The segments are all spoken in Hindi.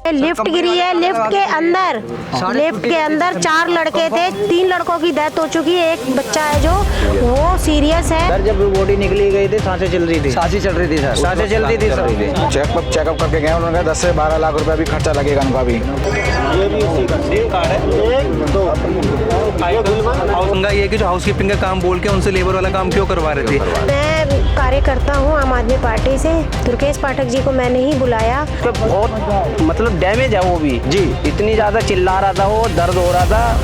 लिफ्ट गिरी है, लिफ्ट के अंदर 4 लड़के थे, 3 लड़कों की डेथ हो चुकी है, एक बच्चा है जो वो सीरियस है। सर जब बॉडी निकली गई थी सांसें चल रही थी सर, सांसें चलती थी सर। चेकअप करके गए, उन्होंने कहा 10 से 12 लाख रुपए भी खर्चा लगेगा उनका भी। ये भी उसी का सेम कार्ड है। 1 2 ये कि जो हाउसकीपिंग का काम बोल के उनसे लेबर वाला काम क्यों करवा रहे थे? मैं कार्यकर्ता हूँ आम आदमी पार्टी से, दुर्गेश पाठक जी को मैंने ही बुलाया। तो बहुत मतलब डैमेज है वो भी जी, इतनी ज़्यादा चिल्ला रहा था, वो दर्द हो रहा था।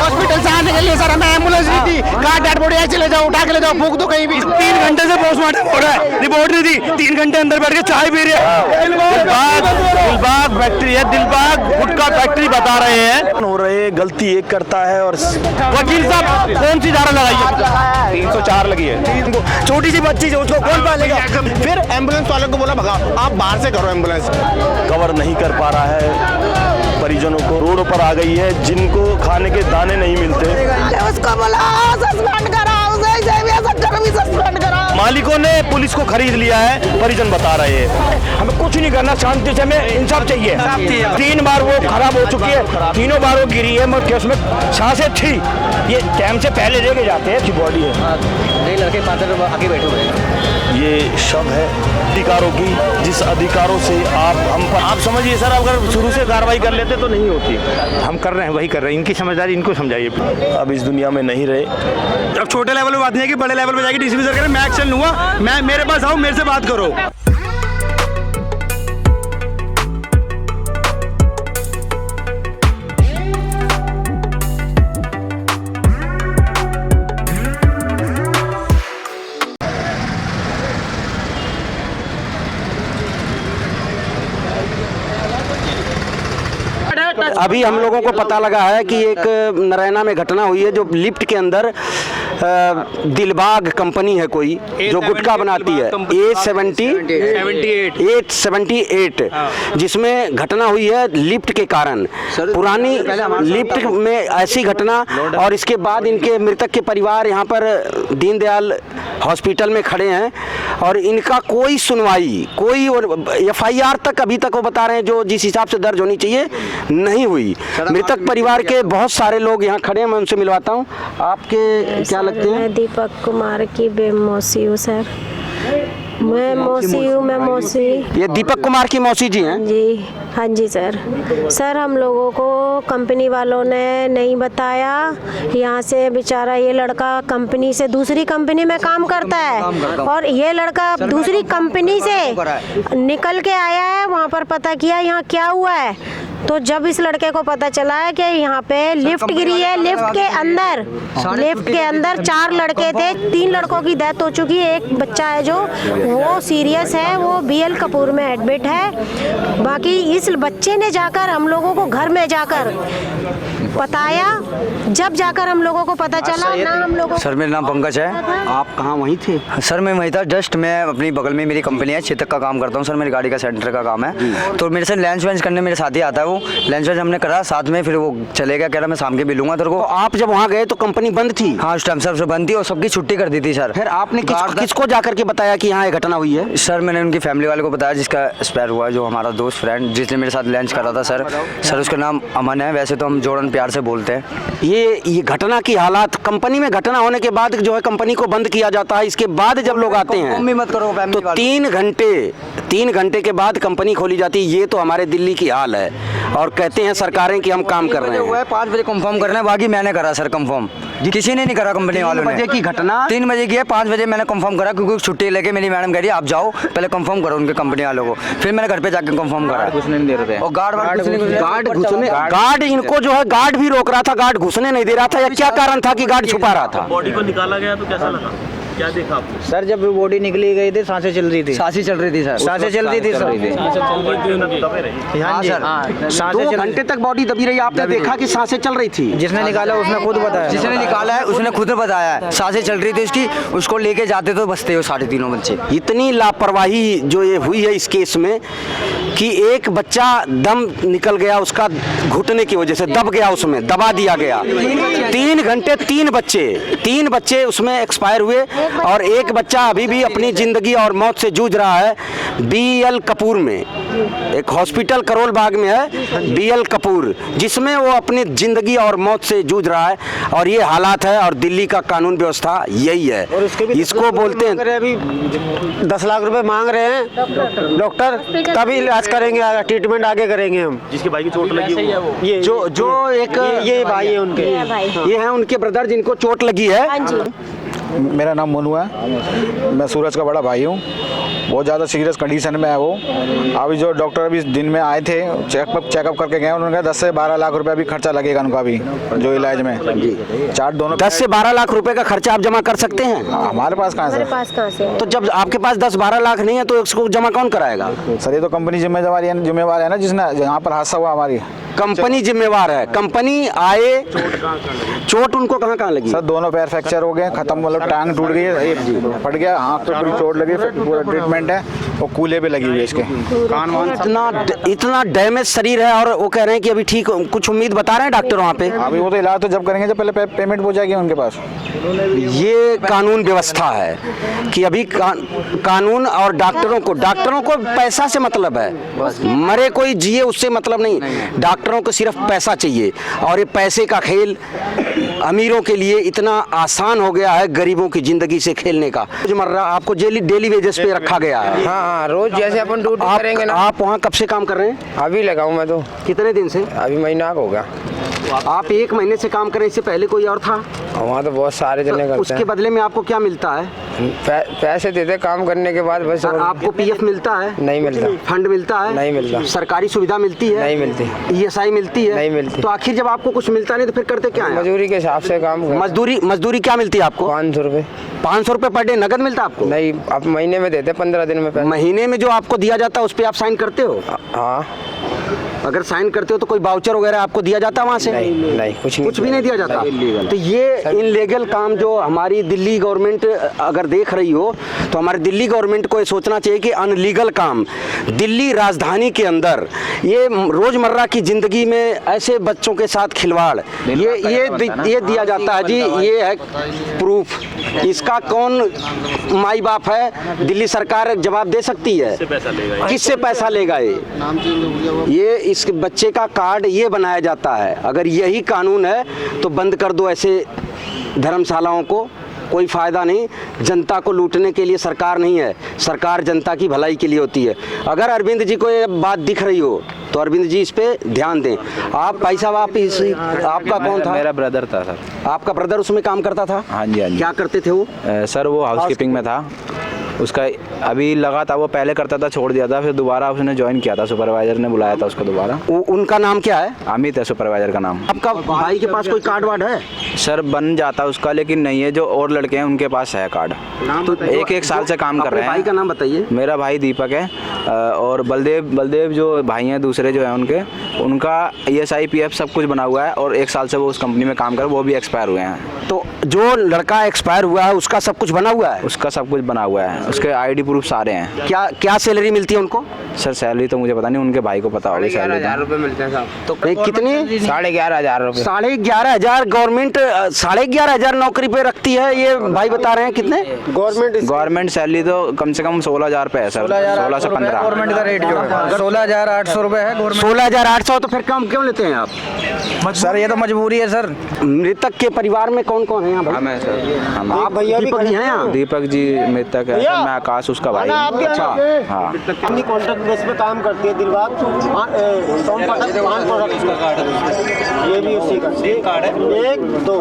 हॉस्पिटल से आने के लिए सर हमें एम्बुलेंस नहीं थी, कहा डेड बॉडी है चले जाओ, उठा के ले जाओ, फूंक दो कहीं भी। 3 घंटे से पोस्टमार्टम हो रहा है, रिपोर्ट नहीं दी, 3 घंटे अंदर बैठ के चाय पी रहे हैं। दिलबाग फैक्ट्री है, दिलबाग गुटखा फैक्ट्री बता रहे हैं। हो रहे गलती एक करता है और वकील साहब कौन सी धारा लगाई है? 304 लगी है। छोटी सी बच्ची है, उसको कौन पालेगा? फिर एम्बुलेंस वालों को बोला भगाओ, आप बाहर से करो एम्बुलेंस। कवर नहीं कर पा रहा है, परिजनों को रोड पर आ गई है, जिनको खाने के दाने नहीं मिलते। उसको बोला सस्पेंड करा, सस्पेंड करा। मालिकों ने पुलिस को खरीद लिया है, परिजन बता रहे हैं। हमें कुछ नहीं करना, शांति से हमें इंसाफ चाहिए। 3 बार वो खराब हो चुकी है, तीनों बार वो गिरी है, मगर उसमें सांसें थी, ये टाइम से पहले लेके जाते हैं, अच्छी बॉडी है। नहीं लड़के 5 लोग आगे बैठे हुए हैं। ये शव है अधिकारों की, जिस अधिकारों से आप समझिए सर, अगर शुरू से कार्रवाई कर लेते तो नहीं होती। हम कर रहे हैं, वही कर रहे हैं, इनकी समझदारी इनको समझाइए। अब इस दुनिया में नहीं रहे। अब छोटे लेवल पे बात नहीं है कि बड़े लेवल पे जाएगी डीसीपी सर करें, मैं एक्शन लूंगा, मैं मेरे पास आओ, मेरे से बात करो। अभी हम लोगों को पता लगा है कि एक नरैना में घटना हुई है, जो लिफ्ट के अंदर दिलबाग कंपनी है कोई, जो गुटखा बनाती है, 878, जिसमें घटना हुई है लिफ्ट के कारण। पुरानी लिफ्ट में ऐसी घटना, और इसके बाद इनके मृतक के परिवार यहाँ पर दीनदयाल हॉस्पिटल में खड़े हैं, और इनका कोई सुनवाई, कोई FIR तक अभी तक वो बता रहे हैं जो जिस हिसाब से दर्ज होनी चाहिए नहीं हुई। मृतक परिवार के बहुत सारे लोग यहाँ खड़े हैं, मैं उनसे मिलवाता हूँ। आपके क्या लगते हैं? मैं दीपक कुमार की मौसी हूँ सर। मैं मौसी। ये दीपक कुमार की मौसी जी हैं? जी हाँ जी सर। सर हम लोगों को कंपनी वालों ने नहीं बताया, यहाँ से बेचारा ये लड़का कंपनी से दूसरी कंपनी में काम करता है, और ये लड़का दूसरी कंपनी से निकल के आया है। वहाँ पर पता किया यहाँ क्या हुआ है, तो जब इस लड़के को पता चला है कि यहाँ पे लिफ्ट गिरी है, लिफ्ट के अंदर 4 लड़के थे, 3 लड़कों की डेथ हो चुकी है, एक बच्चा है जो वो सीरियस है, वो BL कपूर में एडमिट है। बाकी इस बच्चे ने जाकर हम लोगों को घर में जाकर बताया, जब जाकर हम लोगों को पता चला ना हम लोगों। सर मेरा नाम पंकज है। आप कहाँ वहीं थे? सर मैं वहीं था, जस्ट मैं अपनी बगल में मेरी कंपनी है, चेतक का काम करता हूँ सर, मेरी गाड़ी का सेंटर का काम है। तो मेरे से लंच वेंच करने मेरे साथ ही आता है, वो लंच वेंच हमने करा साथ में, फिर वो चले गया, कह रहा मैं शाम के मिलूंगा तेरे को। तो आप जब वहाँ गए तो कंपनी बंद थी? हाँ उस टाइम सर बंद थी, और सबकी छुट्टी कर दी थी सर। फिर आपने किसको जाकर के बताया कि यहाँ ये घटना हुई है? सर मैंने उनकी फैमिली वाले को बताया, जिसका एक्सपायर हुआ है, जो हमारा दोस्त फ्रेंड जिसने मेरे साथ लंच करा था सर उसका नाम अमन है, वैसे तो हम जोड़न प्यार से बोलते हैं। ये घटना की हालात, कंपनी में घटना होने के बाद जो है कंपनी को बंद किया जाता है, इसके बाद जब लोग आते हैं मत करो तो 3 घंटे के बाद कंपनी खोली जाती है। ये तो हमारे दिल्ली की हाल है, और कहते हैं सरकारें कि हम काम कर रहे हैं। 5 बजे कंफर्म करना है, बाकी मैंने करा सर कंफर्म, किसी ने नहीं करा कंपनी वालों ने। 3 बजे की घटना 3 बजे की है, 5 बजे मैंने कंफर्म करा, क्योंकि छुट्टी लेके मेरी मैडम कह रही है आप जाओ पहले कंफर्म करो उनके कंपनी वालों को। फिर मैंने घर पे जाके कंफर्म करा, घुसने नहीं दे रहे थे, और गार्ड इनको जो है गार्ड भी रोक रहा था, गार्ड घुसने नहीं दे रहा था, या क्या कारण था कि गार्ड छुपा रहा था? बॉडी को निकाला गया तो कैसा लगा, क्या देखा आपने? सर जब बॉडी निकली गई थी सांसें चल रही थी सर, सांसें चलती थी सर। हाँ सर, 2 घंटे तक बॉडी दबी रही, आपने देखा कि सांसें चल रही थी? जिसने निकाला उसने खुद बताया, जिसने निकाला है उसने खुद बताया, सांसें चल रही थी उसकी, उसको लेके जाते तो बचते हो 3.5 बच्चे। इतनी लापरवाही जो ये हुई है इस केस में, कि एक बच्चा दम निकल गया उसका घुटने की वजह से, दब गया, उसमें दबा दिया गया। 3 घंटे 3 बच्चे उसमें एक्सपायर हुए और एक बच्चा अभी भी अपनी ज़िंदगी और मौत से जूझ रहा है BL कपूर में, एक हॉस्पिटल करोल बाग में है BL कपूर, जिसमें वो अपनी ज़िंदगी और मौत से जूझ रहा है। और ये हालात है और दिल्ली का कानून व्यवस्था यही है, इसको बोलते हैं। अभी 10 लाख रुपए मांग रहे हैं डॉक्टर, तभी इलाज करेंगे, ट्रीटमेंट आगे करेंगे हम। जिसके भाई की चोट लगी है ये जो एक ये भाई है उनके, ये है उनके ब्रदर जिनको चोट लगी है। हाँ जी। मेरा नाम मोनू है, मैं सूरज का बड़ा भाई हूँ। बहुत ज़्यादा सीरियस कंडीशन में है वो। अभी जो डॉक्टर अभी दिन में आए थे, चेकअप करके गए, उन्होंने कहा 10 से 12 लाख रुपए अभी खर्चा लगेगा उनका भी जो इलाज में। चार्ट दोनों 10 से 12 लाख रुपए का खर्चा आप जमा कर सकते हैं? हमारे पास कहाँ हमारे पास कहाँ से? तो जब आपके पास 10-12 लाख नहीं है तो इसको जमा कौन कराएगा? सर ये तो कंपनी जिम्मेवार है ना, जिसने यहाँ पर हादसा हुआ हमारी कंपनी जिम्मेवार है। कंपनी आए, चोट उनको कहाँ कहाँ लगी? सर दोनों पैर फ्रैक्चर हो गए, खत्म, मतलब टांग टूट गई है, फट गया, आँख पे पूरी चोट लगी, पूरा ट्रीटमेंट है और कूले पे लगी हुई है इसके कान वान। इतना डैमेज शरीर है और वो कह रहे हैं कि अभी ठीक, कुछ उम्मीद बता रहे हैं डॉक्टर वहाँ पे? अभी वो तो इलाज तो जब करेंगे जब पहले पेमेंट हो जाएगी उनके पास। ये कानून व्यवस्था है कि अभी कानून और डॉक्टरों को पैसा से मतलब है, मरे कोई जिए उससे मतलब नहीं, डॉक्टरों को सिर्फ पैसा चाहिए। और ये पैसे का खेल अमीरों के लिए इतना आसान हो गया है गरीबों की जिंदगी से खेलने का। रोजमर्रा आपको डेली वेजेस पे रखा गया है। हाँ, रोज जैसे अपन ड्यूटी करेंगे ना। आप वहाँ कब से काम कर रहे हैं? अभी लगा हूँ मैं तो। कितने दिन से? अभी महीना हो गया। आप 1 महीने से काम कर रहे हैं, इससे पहले कोई और था? वहाँ तो बहुत सारे जने करते उसके हैं। बदले में आपको क्या मिलता है? पैसे देते काम करने के बाद बस। सर आपको PF मिलता है? नहीं मिलता। फंड मिलता है? नहीं मिलता। सरकारी सुविधा मिलती है? नहीं मिलती। ESI मिलती है? नहीं मिलती। तो आखिर जब आपको कुछ मिलता नहीं तो फिर करते क्या है? मजदूरी के हिसाब से काम। मजदूरी क्या मिलती है आपको? 500 रुपए। 500 रुपए पर डे नगद मिलता है आपको? नहीं, आप महीने में देते, 15 दिन में। महीने में जो आपको दिया जाता है उस पर आप साइन करते हो? हाँ। अगर साइन करते हो तो कोई वाउचर वगैरह आपको दिया जाता है वहाँ से? नहीं, कुछ भी नहीं दिया जाता। तो ये इनलीगल काम जो हमारी दिल्ली गवर्नमेंट अगर देख रही हो तो हमारी दिल्ली गवर्नमेंट को ये सोचना चाहिए कि अनलीगल काम दिल्ली राजधानी के अंदर, ये रोजमर्रा की जिंदगी में ऐसे बच्चों के साथ खिलवाड़, ये दिया जाता है जी। ये है प्रूफ, इसका कौन माई बाप है? दिल्ली सरकार जवाब दे सकती है। किससे पैसा लेगा? ये इस बच्चे का कार्ड ये बनाया जाता है। अगर यही कानून है तो बंद कर दो ऐसे धर्मशालाओं को, कोई फ़ायदा नहीं। जनता को लूटने के लिए सरकार नहीं है, सरकार जनता की भलाई के लिए होती है। अगर अरविंद जी को ये बात दिख रही हो तो अरविंद जी इस पे ध्यान दें। आप भाई साहब, आपका कौन था? मेरा ब्रदर था सर। आपका ब्रदर उसमें काम करता था? हाँ जी, हाँ जी। क्या करते थे वो? सर वो हाउसकीपिंग में था। उसका अभी लगा था, वो पहले करता था, छोड़ दिया था, फिर दोबारा उसने ज्वाइन किया था, सुपरवाइजर ने बुलाया था उसको दोबारा। उनका नाम क्या है? अमित है सुपरवाइजर का नाम। आपका भाई के पास कोई कार्ड वार्ड है? सर बन जाता उसका, लेकिन नहीं है। जो और लड़के हैं उनके पास है कार्ड। तो 1 साल से काम कर रहे हैं। भाई का नाम बताइए। मेरा भाई दीपक है और बलदेव जो भाई हैं दूसरे जो हैं उनका ESI PF सब कुछ बना हुआ है और 1 साल से वो उस कंपनी में काम कर, वो भी एक्सपायर हुए हैं। तो जो लड़का एक्सपायर हुआ है उसका सब कुछ बना हुआ है? उसका सब कुछ बना हुआ है, उसके ID प्रूफ सारे हैं। क्या सैलरी मिलती है उनको? सर सैलरी तो मुझे पता नहीं, उनके भाई को पता होगी। 11,000 रुपए मिलते हैं साहब। तो कितनी? 11,500 रुपए। 11,500 गवर्नमेंट 11,500 नौकरी पे रखती है, ये भाई बता रहे हैं। कितने? गवर्नमेंट सैलरी तो कम से कम 16,000 रुपए है सर। 16 से 15 गवर्नमेंट का रेट जो है 16,800 रुपए है। 16,800 तो फिर कम क्यों लेते हैं आप? सर ये तो मजबूरी है सर। मृतक के परिवार में कौन कौन है यहाँ भाई? मैं सर, आप दीपक जी हैं यहाँ? दीपक जी मृतक है सर, मैं आकाश उसका भाई हूँ। अच्छा, हाँ। अपनी कॉन्ट्रैक्ट बेस पे काम करती है दिलबाग। ये भी उसी का कार्ड है। 1 2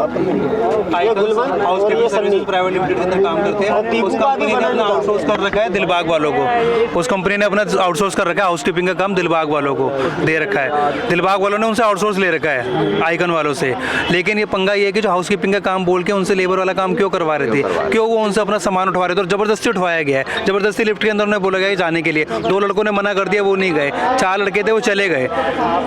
ये गुलवन और ये सन्नी प्राइवेट लिमिटेड के अंदर काम करते हैं। उस कंपनी ने अपना आउटसोर्स कर रखा है दिलबाग वालों को। उस कंपनी ने अपना आउटसोर्स कर रखा है, हाउसकीपिंग का काम दिलबाग वालों को दे रखा है। दिलबाग वालों ने उनसे आउटसोर्स ले रखा है आइकन वालों से। लेकिन ये पंगा ये है कि जो हाउसकीपिंग का काम बोल के उनसे लेबर वाला काम क्यों करवा रहे थे, क्यों वो उनसे अपना सामान उठवा रहे थे और जबरदस्ती उठवा बिठवाया गया है। ज़बरदस्ती लिफ्ट के अंदर उन्हें बोला गया कि जाने के लिए। 2 लड़कों ने मना कर दिया, वो नहीं गए। 4 लड़के थे, वो चले गए।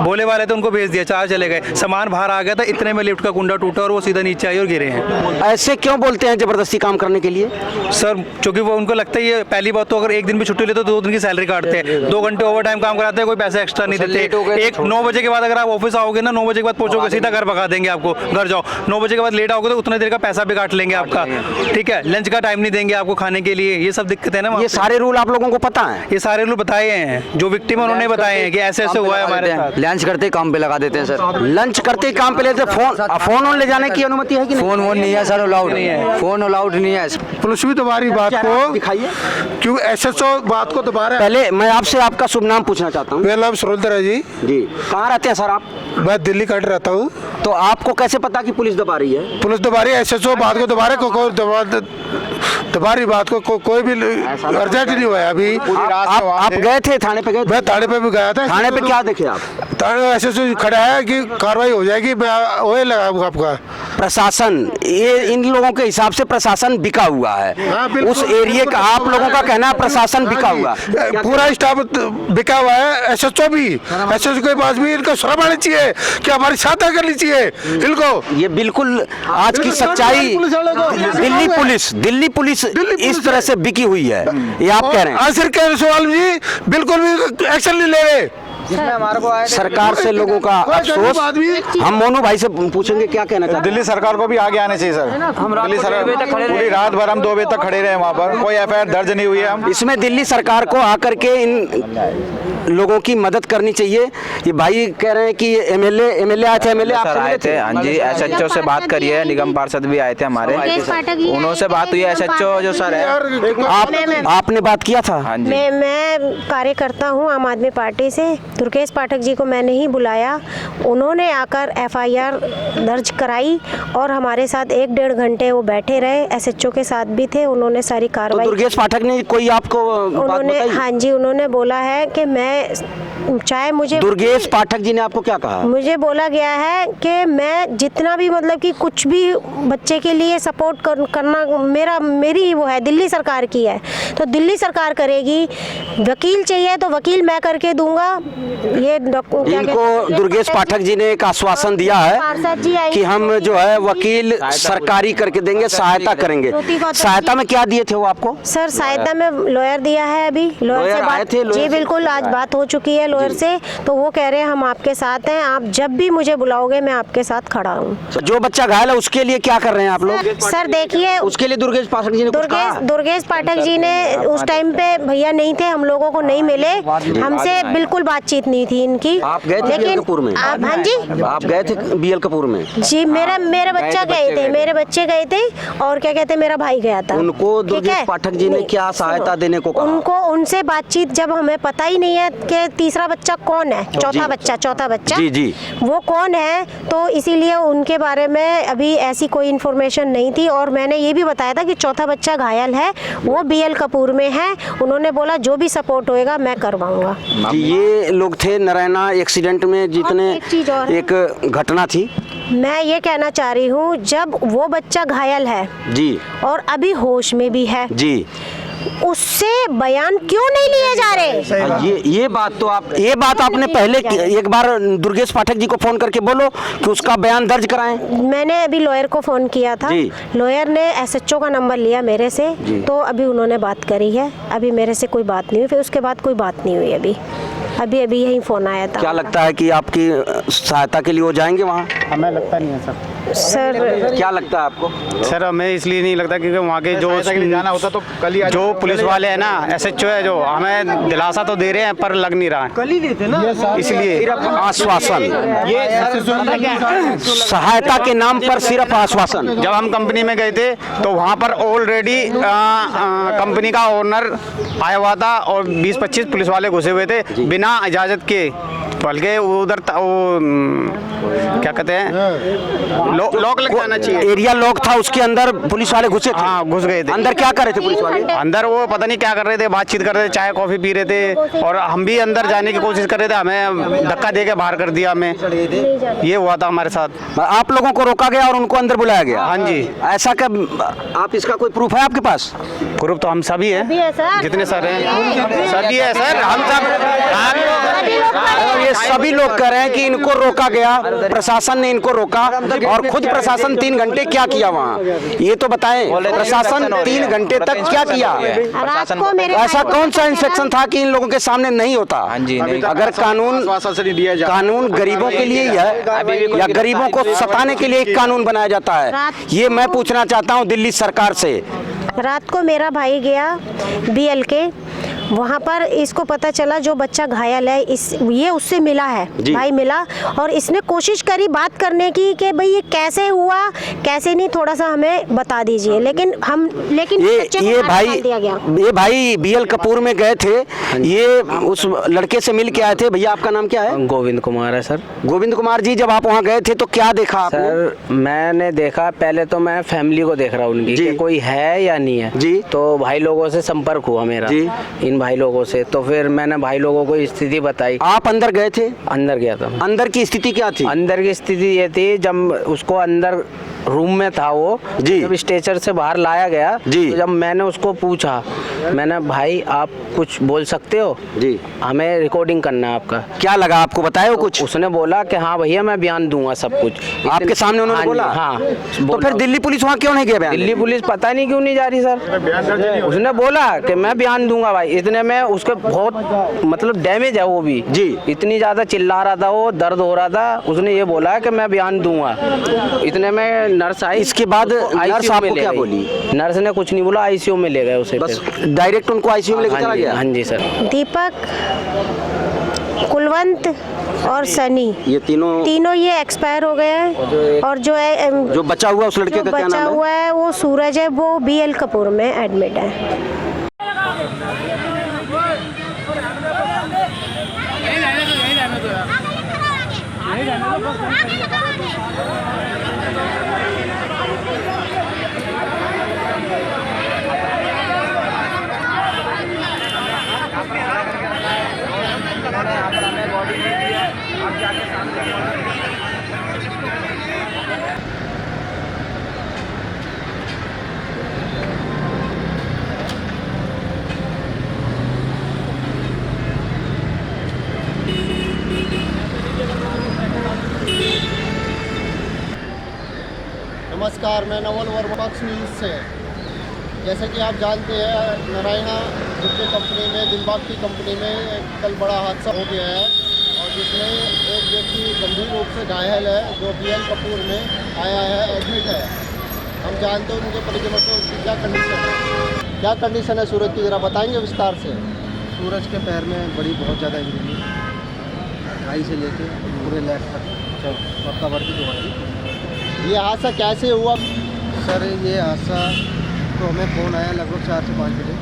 बोले वाले थे, उनको भेज दिया, 4 चले गए। सामान बाहर आ गया था, इतने में लिफ्ट का कुंडा टूटा और वो सीधा नीचे आई और गिरे हैं। ऐसे क्यों बोलते हैं जबरदस्ती काम करने के लिए? सर क्योंकि वो उनको लगता है, ये पहली बात तो अगर एक दिन भी छुट्टी लेते तो 2 दिन की सैलरी काटते हैं, 2 घंटे ओवर टाइम काम कराते हैं, कोई पैसा एक्स्ट्रा नहीं देते। एक 9 बजे के बाद अगर आप ऑफिस आओगे ना, 9 बजे के बाद पहुंचोगे, सीधा घर भगा देंगे आपको, घर जाओ। 9 बजे के बाद लेट आओगे तो उतने देर का पैसा भी काट लेंगे आपका, ठीक है। लंच का टाइम नहीं देंगे आपको खाने के लिए, ये सब दिक्कत है ना। ये सारे रूल आप लोगों को पता है? ये सारे रूल बताए हैं, जो विक्टिम है उन्होंने बताए हैं कि ऐसे ऐसे हुआ है हमारे साथ। लंच करते ही काम पे लगा देते हैं सर। लंच करते ही काम पे लेते हैं। फोन ऑन ले जाने की अनुमति है कि नहीं? फोन वोन नहीं है सर, अलाउड नहीं है, फोन अलाउड नहीं है। पुलिस भी तुम्हारी बात को दिखाइए, क्यों SHO बात को दोबारा। पहले मैं आपसे आपका शुभ नाम पूछना चाहता हूँ। मेरा नाम सुरेंद्र है जी। जी, कहाँ रहते हैं सर आप? मैं दिल्ली कट रहता हूँ। तो आपको कैसे पता कि पुलिस दबा रही है? पुलिस दबा रही है, SHO बात को दोबारा दबा रही बात को कोई भी अर्जेंट नहीं हुआ है अभी। आप गए थे थाने पे? गए मैं थाने पे भी गया था। थाने पे क्या देखे आप? थाने SHO खड़ा है कि कार्रवाई हो जाएगी, मैं वही लगाऊंगा आपका। प्रशासन, ये इन लोगों के हिसाब से प्रशासन बिका हुआ है। उस एरिया का आप लोगों का कहना है प्रशासन बिका हुआ, पूरा स्टाफ बिका हुआ है। SHO भी, SHO के पास भी इनको शर्म आनी चाहिए कि हमारी सहायता करनी चाहिए इनको। ये बिल्कुल आज की सच्चाई। दिल्ली पुलिस इस तरह से बिकी हुई है, ये आप कह रहे हैं? आसिर के सवाल जी बिल्कुल भी एक्शन नहीं ले रहे। सरकार से लोगों का अफसोस। हम मोनू भाई से पूछेंगे क्या कहना चाहते हैं। दिल्ली सरकार को भी आगे आने चाहिए सर। दिल्ली सरकार पूरी रात भर हम 2 बजे तक खड़े रहे वहाँ पर, कोई FIR दर्ज नहीं हुई है। हम इसमें दिल्ली सरकार को आकर के इन लोगों की मदद करनी चाहिए। ये भाई कह रहे हैं कि एमएलए आए थे। एमएलए सर आए थे, हाँ जी। SHO से बात करिए, निगम पार्षद भी आए थे हमारे, उन्होंने बात हुई है। SHO जो सर है, आपने बात किया था? हाँ जी। मैं कार्यकर्ता हूँ आम आदमी पार्टी से। दुर्गेश पाठक जी को मैंने ही बुलाया, उन्होंने आकर FIR दर्ज कराई और हमारे साथ 1-1.5 घंटे वो बैठे रहे। SHO के साथ भी थे, उन्होंने सारी कार्रवाई। तो दुर्गेश पाठक ने कोई आपको बात बताई? हाँ जी, उन्होंने बोला है कि मैं चाहे मुझे। दुर्गेश पाठक जी ने आपको क्या कहा? मुझे बोला गया है कि मैं जितना भी मतलब कि कुछ भी बच्चे के लिए सपोर्ट करना मेरी वो है, दिल्ली सरकार की है तो दिल्ली सरकार करेगी। वकील चाहिए तो वकील मैं करके दूंगा। ये इनको दुर्गेश पाठक जी ने एक आश्वासन दिया है कि हम जो है वकील सरकारी करके देंगे, सहायता करेंगे। सहायता में क्या दिए थे वो आपको? सर सहायता में लॉयर दिया है, अभी लॉयर से बात। जी बिल्कुल, आज बात हो चुकी है लॉयर से, तो वो कह रहे हैं हम आपके साथ हैं, आप जब भी मुझे बुलाओगे मैं आपके साथ खड़ा हूँ। जो बच्चा घायल है उसके लिए क्या कर रहे हैं आप लोग? सर देखिए, उसके लिए दुर्गेश पाठक जी ने दुर्गेश पाठक जी ने उस टाइम पे भैया नहीं थे, हम लोगों को नहीं मिले, हमसे बिल्कुल बातचीत नहीं थी इनकी। आप गए थे BL कपूर में? हाँ जी, आप गए थे BL कपूर में? जी, मेरे बच्चा गए थे, मेरे बच्चे गए थे और क्या कहते हैं मेरा भाई गया था। उनको दुर्गेश पाठक जी ने क्या सहायता देने को कहा? उनको उनसे बातचीत, जब हमें पता ही नहीं है कि तीसरा बच्चा कौन है, चौथा बच्चा जी वो कौन है, तो इसीलिए उनके बारे में अभी ऐसी कोई इन्फॉर्मेशन नहीं थी। और मैंने ये भी बताया था कि चौथा बच्चा घायल है, वो BL कपूर में है। उन्होंने बोला जो भी सपोर्ट होएगा मैं करवाऊंगा। ये लोग थे नारायणा एक्सीडेंट में जितने, एक घटना थी। मैं ये कहना चाह रही हूँ, जब वो बच्चा घायल है जी और अभी होश में भी है जी, उससे बयान क्यों नहीं लिए जा रहे? ये बात आपने पहले एक बार दुर्गेश पाठक जी को फोन करके बोलो कि उसका बयान दर्ज कराएं। मैंने अभी लॉयर को फोन किया था, लॉयर ने SHO का नंबर लिया मेरे से, तो अभी उन्होंने बात करी है। अभी मेरे से कोई बात नहीं हुई, फिर उसके बाद कोई बात नहीं हुई। अभी यही फोन आया था। क्या लगता है कि आपकी सहायता के लिए वो जाएंगे वहाँ? हमें लगता नहीं है सर। क्या लगता है आपको? सर हमें इसलिए नहीं लगता क्योंकि वहाँ के जो जाना होता तो कल ही जो पुलिस वाले हैं ना, SHO है, जो हमें दिलासा तो दे रहे हैं पर लग नहीं रहा है। कल ही देते ना, इसलिए आश्वासन, सहायता के नाम पर सिर्फ आश्वासन। जब हम कंपनी में गए थे तो वहाँ पर ऑलरेडी कंपनी का ओनर आया हुआ था और 20-25 पुलिस वाले घुसे हुए थे बिना इजाजत के। बल्कि उधर क्या कहते हैं लॉक लग जाना चाहिए। एरिया लॉक था, उसके अंदर पुलिस वाले घुसे थे। हाँ, घुस गए थे। अंदर क्या कर रहे थे पुलिस वाले? अंदर वो पता नहीं क्या कर रहे थे, बातचीत कर रहे थे, चाय कॉफी पी रहे थे, और हम भी अंदर जाने की कोशिश कर रहे थे, हमें धक्का दे के बाहर कर दिया हमें। ये हुआ था हमारे साथ। आप लोगों को रोका गया और उनको अंदर बुलाया गया? हाँ जी। ऐसा कब, आप इसका कोई प्रूफ है आपके पास? ग्रुप तो हम सभी अभी है हैं, सर। जितने सारे हैं सभी है सर, हम सब। और ये सभी लोग कह रहे हैं कि इनको रोका गया, प्रशासन ने इनको रोका, और खुद प्रशासन 3 घंटे क्या किया वहाँ, ये तो बताएं। प्रशासन 3 घंटे तक क्या किया? रात को मेरे ऐसा कौन सा इंस्ट्रक्शन था कि इन लोगों के सामने नहीं होता? अगर कानून गरीबों के लिए ही है या गरीबों को सताने के लिए एक कानून बनाया जाता है, ये मैं पूछना चाहता हूँ दिल्ली सरकार से। रात को मेरा भाई गया BL के, वहाँ पर इसको पता चला जो बच्चा घायल है ये उससे मिला है, भाई मिला, और इसने कोशिश करी बात करने की कि भाई ये कैसे हुआ कैसे नहीं, थोड़ा सा हमें बता दीजिए, लेकिन ये भाई BL कपूर में गए थे, ये उस लड़के से मिल के आए थे। भैया आपका नाम क्या है? गोविंद कुमार है सर। गोविंद कुमार जी, जब आप वहाँ गए थे तो क्या देखा आपने? सर मैंने देखा, पहले तो मैं फैमिली को देख रहा हूँ उनकी कि कोई है या नहीं है जी। तो भाई लोगों से संपर्क हुआ मेरा जी, इन भाई लोगों से, तो फिर मैंने भाई लोगों को स्थिति बताई। आप अंदर गए थे? अंदर गया था। अंदर की स्थिति क्या थी? अंदर की स्थिति ये थी, जब उसको अंदर रूम में था वो जी, जब स्ट्रेचर से बाहर लाया गया जी, तो जब मैंने उसको पूछा, मैंने भाई आप कुछ बोल सकते हो जी, हमें रिकॉर्डिंग करना है आपका, क्या लगा आपको, बताया हो कुछ? उसने बोला कि हाँ भैया मैं बयान दूंगा सब कुछ। आपके सामने उन्होंने हाँ बोला? हाँ। तो फिर दिल्ली पुलिस वहाँ क्यों नहीं गया बयान? दिल्ली पुलिस पता नहीं क्यों नहीं जा रही सर। उसने बोला कि मैं बयान दूंगा भाई, इतने में उसके बहुत मतलब डैमेज है वो भी जी, इतनी ज्यादा चिल्ला रहा था वो, दर्द हो रहा था, उसने ये बोला कि मैं बयान दूंगा। इतने में नर्स आई, इसके बाद नर्स आपको क्या बोली? नर्स ने कुछ नहीं बोला, ICU में ले गए उसे, बस डायरेक्ट उनको ICU में लेकर चला गया? हाँ जी सर। दीपक, कुलवंत और सनी, ये तीनों ये एक्सपायर हो गए हैं, और जो बचा हुआ उस लड़के का क्या नाम है? हुआ है वो सूरज है, वो BL कपूर में एडमिट है। नमस्कार, मैं नवल वर्मा फॉक्स न्यूज़ से। जैसे कि आप जानते हैं, नारायणा गुप्ते कंपनी में, दिलबाग की कंपनी में कल बड़ा हादसा हो गया है, और जिसमें एक व्यक्ति गंभीर रूप से घायल है, जो BL कपूर में आया है, एडमिट है। हम जानते हैं उनके परिजनों को उसकी क्या कंडीशन है सूरज की, ज़रा बताएंगे विस्तार से? सूरज के पैर में बड़ी बहुत ज़्यादा इंजरी है, ढाई से लेके पूरे लेग तक और कवर की दवाई। ये हादसा कैसे हुआ? सर ये हादसा तो हमें फ़ोन आया लगभग 4 से 5 बजे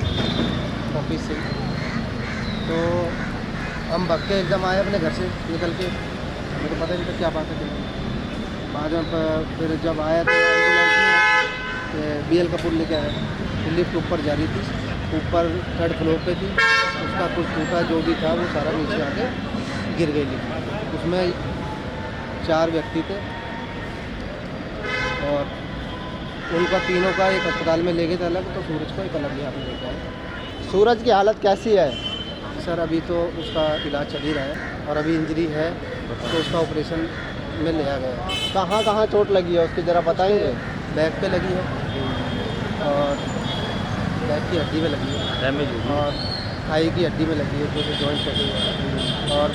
ऑफिस से, तो हम भाग के एकदम आए अपने घर से निकल के, मुझे पता नहीं था क्या बात है। बाद में फिर जब आया तो BL कपूर लेके आया, लिफ्ट ऊपर जा रही थी, ऊपर 3rd फ्लोर पे थी, उसका कुछ टूटा जो भी था वो सारा नीचे आके गिर गई लिफ्ट। उसमें 4 व्यक्ति थे, और उनका तीनों का एक अस्पताल में ले गए थे अलग, तो सूरज को एक अलग यहाँ पे लेके आए। सूरज की हालत कैसी है? सर अभी तो उसका इलाज चल ही रहा है, और अभी इंजरी है तो उसका ऑपरेशन में लिया गया है। कहाँ चोट लगी है उसकी, ज़रा बताएंगे? बैक पे लगी है, और बैक की हड्डी में लगी है, डैमेज, और थाई की हड्डी में लगी है, जो जॉइंट लगी है, और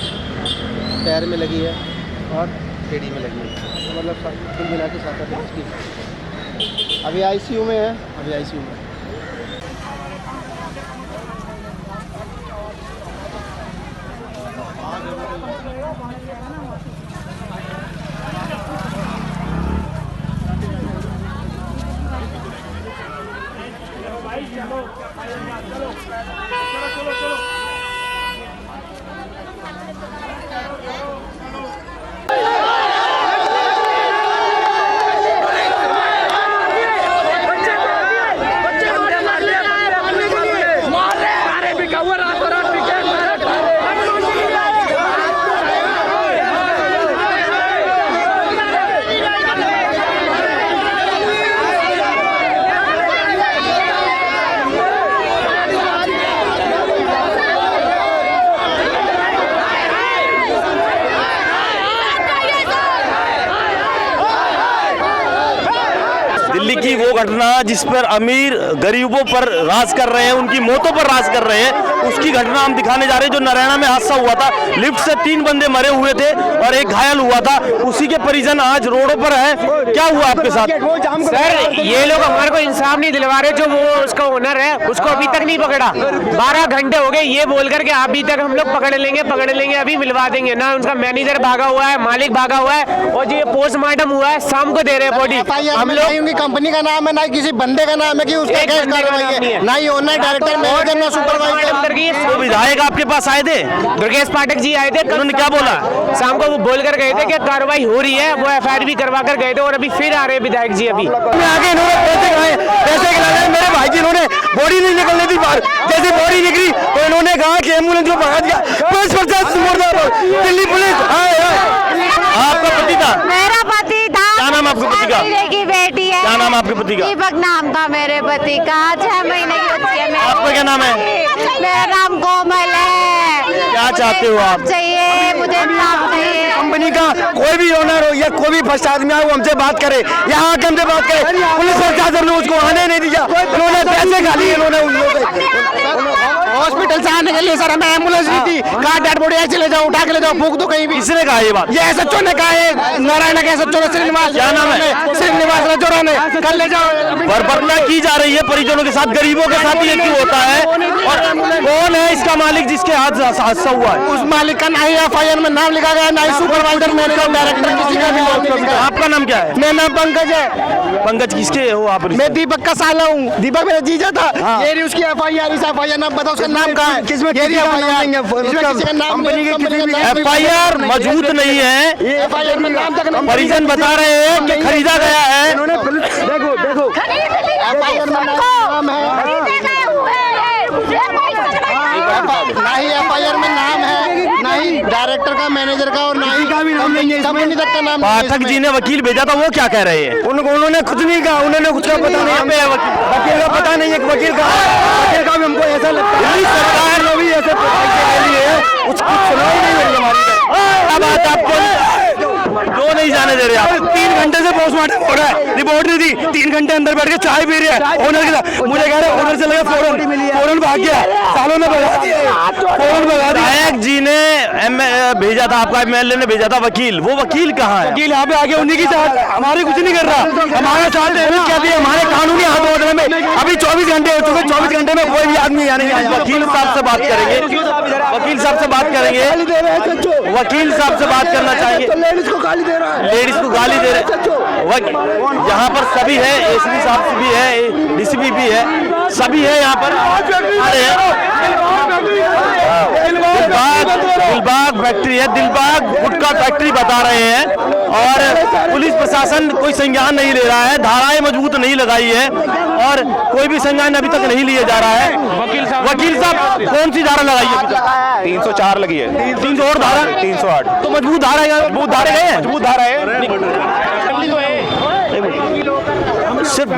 पैर में लगी है, और एड़ी में लगी है। तो मतलब कुल मिला के 7-8 इंच की। अभी ICU में है? अभी ICU में। चलो घटना जिस पर अमीर गरीबों पर राज कर रहे हैं, उनकी मौतों पर राज कर रहे हैं, उसकी घटना हम दिखाने जा रहे हैं। जो नारायणा में हादसा हुआ था, लिफ्ट से 3 बंदे मरे हुए थे और एक घायल हुआ था, उसी के परिजन आज रोडों पर है। क्या हुआ आपके साथ? सर ये लोग हमारे को इंसाफ नहीं दिलवा रहे। जो वो उसका ओनर है उसको अभी तक नहीं पकड़ा। 12 घंटे हो गए ये बोल करके अभी तक हम लोग पकड़ लेंगे अभी मिलवा देंगे ना। उनका मैनेजर भागा हुआ है, मालिक भागा हुआ है, और जो ये पोस्टमार्टम हुआ है शाम को दे रहे हैं बॉडी। हम लोग उनकी कंपनी का नाम है, ना किसी बंदे का नाम है कि उसका केस कार्रवाई है, ना ही ओनर, डायरेक्टर, मैनेजर, ना सुपरवाइजर। विधायक आपके पास आए थे, दुर्गेश पाठक जी आए थे। उन्होंने क्या बोला? शाम को वो बोल कर गए थे कि कार्रवाई हो रही है, वो FIR भी करवा कर गए थे और अभी फिर आ रहे हैं विधायक जी। अभी आगे इन्होंने पैसे खिलाए मेरे भाई जी, इन्होंने बॉडी नहीं निकलने दी बाहर। जैसे बॉडी निकली तो इन्होंने कहा कि एम्बुलेंस को भगा दिया। दिल्ली पुलिस। आपका पति था? मेरा पति था। क्या नाम आपके पति का? की बेटी है। क्या नाम आपके पति का? दीपक नाम था मेरे पति का। 6 महीने की बच्ची है। आपका क्या नाम है? मेरा नाम कोमल है। क्या चाहते हो आप? चाहिए मुझे इंसाफ चाहिए। कंपनी का कोई भी ओनर हो या कोई भी फर्स्ट आदमी आए वो हमसे बात करे, यहाँ आके हमसे बात करे। पुलिस प्रशासन ने उसको आने नहीं दिया, उन्होंने पैसे खा लिए इन्होंने। हॉस्पिटल से आने के लिए सर हमें एम्बुलेंस नहीं थी। कहा डेड बॉडी ऐसे ले जाओ, उठा के ले जाओ, फूक दो कहीं भी। किसने कहा ये बात? ये SHO ने कहा है, नारायण के SHO ने, श्रीनिवास। क्या नाम है? श्रीनिवास रजोरा ने। कल ले जाओ। बर्बरता की जा रही है परिजनों के साथ, गरीबों के साथ ये क्यों होता है? और कौन है इसका मालिक जिसके हाथ हादसा हुआ है? उस मालिक का ना ही FIR में नाम लिखा गया, ना ही सुपरवाइजर, मैनेजर, डायरेक्टर, किसी का भी नाम नहीं लिखा। आपका नाम क्या है? मेरा नाम पंकज है। पंकज किसके हो आप? मैं दीपक का साला हूँ। दीपक मेरा जीजा था। ये रही उसकी FIR, इस FIR नाम बताओ, उसका नाम कहाँ है? किसमें किसी का नाम नहीं है? FIR मौजूद नहीं है। FIR में नाम तक नहीं। परिजन बता रहे हैं कि खरीदा गया है। देखो देखो FIR में नाम है, ना ही FIR में नाम है, ना ही डायरेक्टर का, मैनेजर का, और ना ही कंपनी तक का नाम। पाठक जी ने वकील भेजा था, वो क्या कह रहे हैं? उन्होंने कुछ नहीं कहा, उन्होंने कुछ का पता नहीं हमें। वकील का पता नहीं है, वकील का भी हमको ऐसा लगता है सरकार ने भी ऐसे के लिए उसकी सुनाई नहीं हुई हमारी। अब बात आपको क्यों नहीं जाने दे रहे आप? 3 घंटे से पोस्टमार्टम हो रहा है, रिपोर्ट नहीं दी। 3 घंटे अंदर बैठ के चाय पी रहे हैं ओनर के साथ। मुझे कह रहे ओनर से लगा फौरन भाग गया, सालों ने भगा दिया, फौरन भगा दिया। विधायक जी ने भेजा था, आपका MLA ने भेजा था वकील, वो वकील कहाँ है? वकील यहाँ पे आगे उन्हीं की साथ, हमारे कुछ नहीं कर रहा, हमारे साथ कहती है हमारे कानूनी हाथ होने में। अभी 24 घंटे हो चुके, 24 घंटे में कोई भी आदमी यहाँ नहीं आया। वकील साहब से बात करेंगे, वकील साहब से बात करेंगे, वकील साहब से बात करना चाहेंगे। लेडीज को गाली दे रहा है, लेडीज को गाली दे रहे। यहाँ पर सभी है, ACP साहब भी है, DCP भी है, सभी है यहाँ पर। दिलबाग फैक्ट्री है, दिलबाग गुटखा फैक्ट्री बता रहे हैं, और पुलिस प्रशासन कोई संज्ञान नहीं ले रहा है, धाराएं मजबूत नहीं लगाई है, और कोई भी संज्ञान अभी तक नहीं लिया जा रहा है। वकील साहब कौन सी धारा लगाई है? 304 लगी है। 300 और धारा? 308 तो मजबूत धारा है, मजबूत धारे गए हैं, मजबूत धारा है। सिर्फ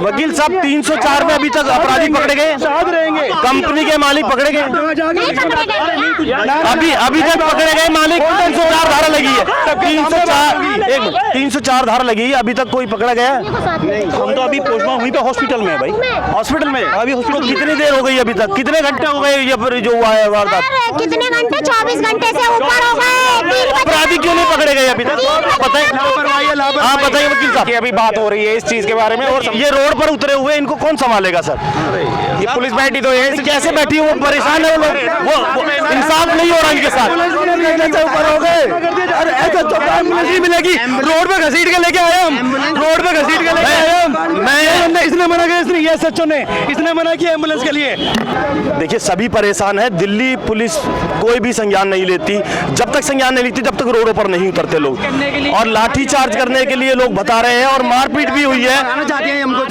वकील साहब 304 में अभी तक अपराधी पकड़े गए, कंपनी के मालिक पकड़े गए, अभी तक पकड़े गए मालिक। 304 धारा लगी है, 304 धारा लगी है, अभी तक कोई पकड़ा गया? हम तो अभी पोस्टमार्टम हुई तो हॉस्पिटल में है भाई, हॉस्पिटल में अभी हॉस्पिटल। कितनी देर हो गई अभी तक? कितने घंटे हो गए ये पर जो हुआ है वारदात? कितने घंटे? 24 घंटे से ऊपर हो गए। अपराधी क्यों नहीं पकड़े गए अभी तक? बताइए। हाँ बताइए वकील साहब। अभी बात हो रही है इस चीज के बारे में, और ये रोड पर उतरे हुए इनको कौन संभालेगा सर? ये पुलिस बैठी तो है, कैसे बैठी है? वो परेशान है, वो इंसाफ नहीं हो रहा इनके साथ। ऊपर हो गए, अरे ऐसा तो एम्बुलेंस नहीं मिलेगी। रोड पे घसीट के लेके आए हम, रोड पे घसीट के लेके आए हम। मैं इसने मना किया, इसने ये SHO ने इसने मना किया एम्बुलेंस के लिए। देखिए सभी परेशान है, दिल्ली पुलिस कोई भी संज्ञान नहीं लेती, जब तक संज्ञान नहीं लेती तब तक रोडों पर नहीं उतरते लोग, और लाठी चार्ज करने के लिए लोग बता रहे हैं, और मारपीट भी हुई है,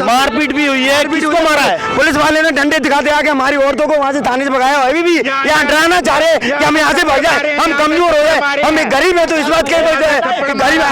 मारपीट भी हुई है। किसको मारा है? पुलिस वाले ने डंडे दिखाते आके हमारी औरतों को वहाँ से थाने से भगाया। अभी भी यहाँ डराना चाह रहे कि हम यहाँ से भाग जाए, हम कमजोर हो जाए, हम एक गरीब है तो इस बात के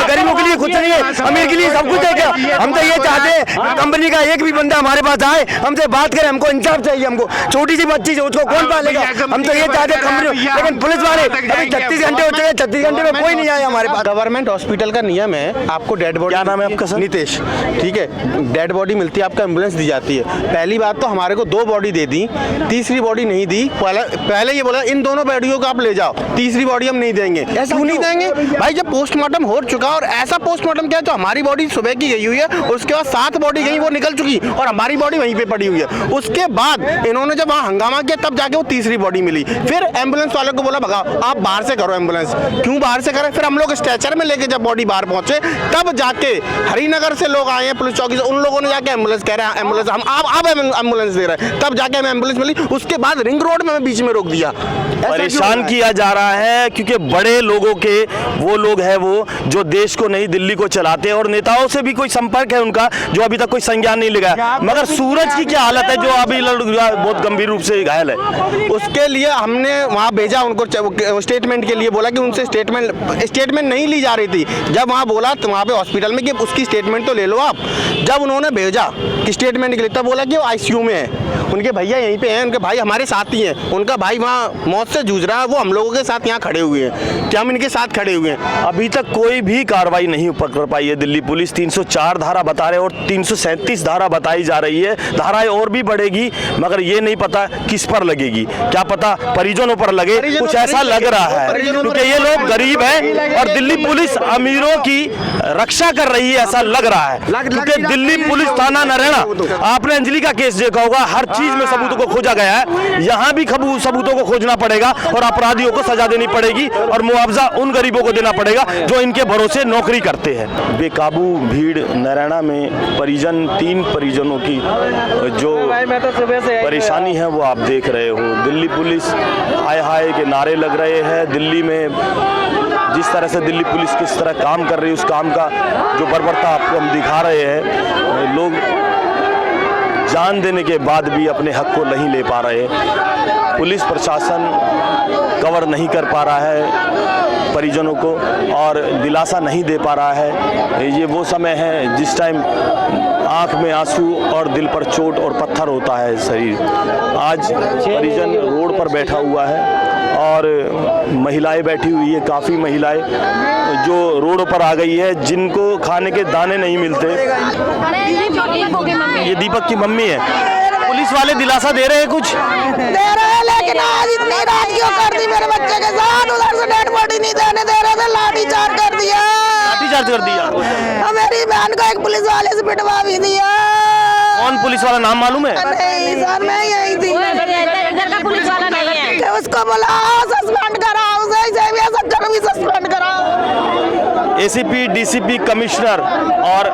गरीबों के लिए कुछ नहीं है, अमीर के लिए सब कुछ है क्या? हम तो ये चाहते हैं कंपनी का एक भी बंदा हमारे पास आए, हमसे बात करे, हमको इंसाफ चाहिए। हमको छोटी सी बच्ची है उसको कौन पालेगा? हम तो ये चाहते हैं कंपनी, लेकिन पुलिस वाले अभी 36 घंटे हो चुके, 36 घंटे में कोई नहीं आया हमारे पास। गवर्नमेंट हॉस्पिटल का नियम है, आपको डेड बॉडी। क्या नाम है आपका सर? नितेश। ठीक है, डेड बॉडी मिलती है, आपको एम्बुलेंस दी जाती है। पहली बात तो हमारे को 2 बॉडी दे दी, तीसरी बॉडी नहीं दी। पहले ये बोला इन दोनों बॉडियों को आप ले जाओ, तीसरी बॉडी हम नहीं देंगे। क्यों नहीं देंगे भाई? जब पोस्टमार्टम हो चुका, और ऐसा पोस्टमार्टम क्या है, तो हमारी बॉडी सुबह की गई हुई है, उसके बाद 7 बॉडी गई, वो निकल चुकी, और हमारी बॉडी वहीं पे पड़ी हुई है। उसके बाद इन्होंने जब वहाँ हंगामा किया, तब जाके वो तीसरी बॉडी मिली। फिर एम्बुलेंस वाले को बोला भगाओ, आप बाहर से करो एम्बुलेंस। क्यों बाहर से करें? फिर हम लोग स्ट्रेचर में लेके जब बॉडी बाहर पहुंचे, तब जाके हरिनगर से लोग आए हैं, पुलिस चौकी से, उन लोगों ने जाके एम्बुलेंस कह रहे हैं एम्बुलेंस हम आप एम्बुलेंस दे रहे हैं, तब जाके हमें एम्बुलेंस मिली। उसके बाद रिंग रोड में बीच में रोक दिया। परेशान किया जा रहा है क्योंकि बड़े लोगों के वो लोग हैं वो जो देश को नहीं दिल्ली को चलाते हैं, और नेताओं से भी कोई संपर्क है उनका जो अभी तक कोई संज्ञान नहीं लिया। मगर सूरज की क्या हालत है जो अभी बहुत गंभीर रूप से घायल है? उसके लिए हमने वहाँ भेजा उनको स्टेटमेंट के लिए, बोला कि उनसे स्टेटमेंट नहीं ली जा रही थी। जब वहाँ बोला तो वहाँ पे हॉस्पिटल में कि उसकी स्टेटमेंट तो ले लो आप। जब उन्होंने भेजा कि स्टेटमेंट के लिए, तब बोला कि वो आईसीयू में है, उनके भैया यहीं पे हैं, उनके भाई हमारे साथ ही हैं, उनका भाई वहाँ मौत से जूझ रहा है, वो हम लोगों के साथ यहाँ खड़े हुए हैं कि हम इनके साथ खड़े हुए हैं। अभी तक कोई भी कार्रवाई नहीं पकड़ पाई है दिल्ली पुलिस। 304 धारा बता रहे और 337 धारा बताई जा रही है। धाराएं और भी बढ़ेगी, मगर ये नहीं पता किस पर लगेगी। क्या पता परिजनों पर लगे, कुछ ऐसा लग रहा है, क्योंकि ये लोग गरीब हैं और दिल्ली पुलिस अमीरों की रक्षा कर रही है, ऐसा लग रहा है। क्योंकि दिल्ली पुलिस थाना नरैना, आपने अंजलि का केस देखा होगा, हर चीज में सबूतों को खोजा गया है। यहाँ भी सबूतों को खोजना पड़ेगा और अपराधियों को सजा देनी पड़ेगी और मुआवजा उन गरीबों को देना पड़ेगा जो इनके भरोसे नौकरी करते हैं। बेकाबू भीड़ नरैना में परिजन, 3 परिजनों की जो परेशानी है वो आप देख रहे हो। दिल्ली पुलिस हाय हाय के नारे लग रहे हैं। दिल्ली में जिस तरह से दिल्ली पुलिस किस तरह काम कर रही है, उस काम का जो बर्बरता आपको हम दिखा रहे हैं। लोग जान देने के बाद भी अपने हक को नहीं ले पा रहे। पुलिस प्रशासन कवर नहीं कर पा रहा है परिजनों को और दिलासा नहीं दे पा रहा है। ये वो समय है जिस टाइम आंख में आंसू और दिल पर चोट और पत्थर होता है शरीर। आज परिजन रोड पर बैठा हुआ है और महिलाएं बैठी हुई है, काफ़ी महिलाएं जो रोड पर आ गई है, जिनको खाने के दाने नहीं मिलते। ये दीपक की मम्मी है। पुलिस वाले दिलासा दे रहे हैं, कुछ दे रहे हैं, लेकिन आज इतनी रात क्यों कर दी मेरे बच्चे के साथ? उधर से डेड बॉडी नहीं देने दे रहे थे, लाठी चार्ज कर दिया। लाठीचार्ज कर दिया? मेरी बहन को एक पुलिस वाले से पिटवा भी दिया। कौन पुलिस वाला, नाम मालूम है? नहीं सर, मैं यही थी। इधर का पुलिस वाला नहीं है। कि उसको बोला सस्पेंड कराओ, भी सस्पेंड कराओ। एसीपी, डीसीपी, कमिश्नर और